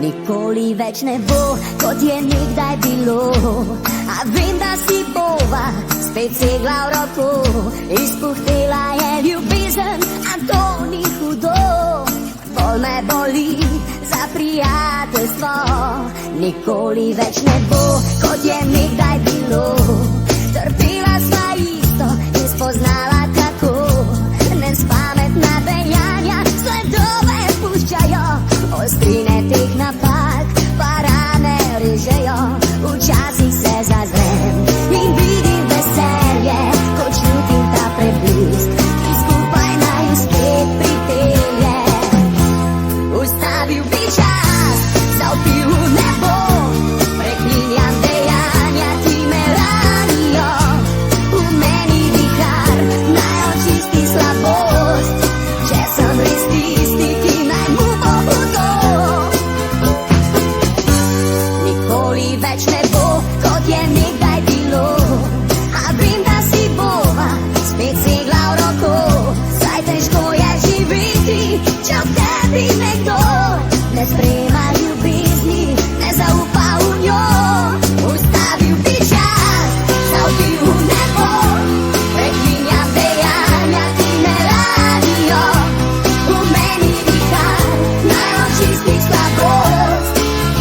Nikoli več ne bo, kot je nekdaj bilo. A vem, da si bova spet segla v roko. Izpuhtela je ljubezen, a to ni hudo. Bolj me boli za prijateljstvo. Nikoli več ne bo, kot je nekdaj bilo. Trpela sva isto in spoznala kako. Nespametna dejanja sledove puščajo. Ostrine teh napak pa rane režejo. Včasih se zazrem in vidim veselje, ko čutim ta preblisk, ki skupaj naju spet pripelje. Ustavil bi čas, zavpil v nebo, preklinjam dejanja, ki me ranijo. V meni vihar naj očisti slabost, če sem res tisti, ki naj mu bo hudo. Nikoli več ne bo, kot je nekdaj bilo. A vem, da si bova spet segla v roko. Saj težko je živeti, če v tebi nekdo ne sprejema ljubezni, ne zaupa v njo. Ustavil bi čas, zavpil v nebo, preklinjam dejanja, ki me ranijo. V meni vihar naj očisti slabost,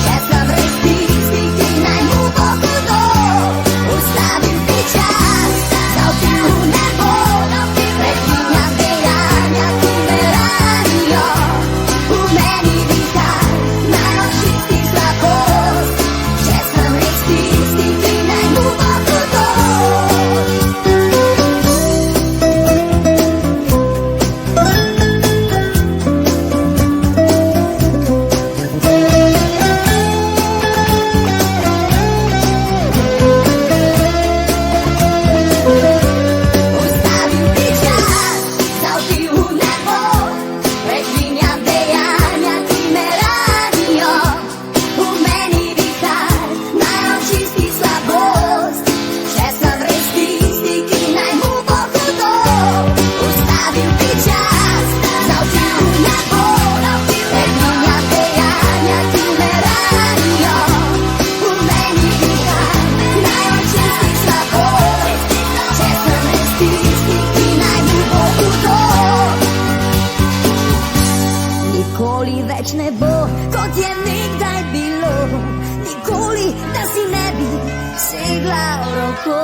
če sem res tisti, ki naj mu bo hudo. Ustavil bi čas, zavpil v nebo, preklinjam dejanja, ki me ranijo. V meni vihar naj očisti slabost, če sem res tisti, ki naj mu bo hudo. Ustavil bi čas, zavpil v nebo, preklinjam dejanja, ki me ranijo. V meni vihar naj očisti slabost, če sem res tisti, ki naj mu bo hudo. Ustavil bi čas, zavpil v nebo, preklinjam dejanja, ki me ranijo. V meni vihar naj očisti slabost, če sem res tisti, ki naj mu bo hudo. Nikoli več ne bo, kot je nekdaj bilo. Nikoli, da si ne bi segla v roko.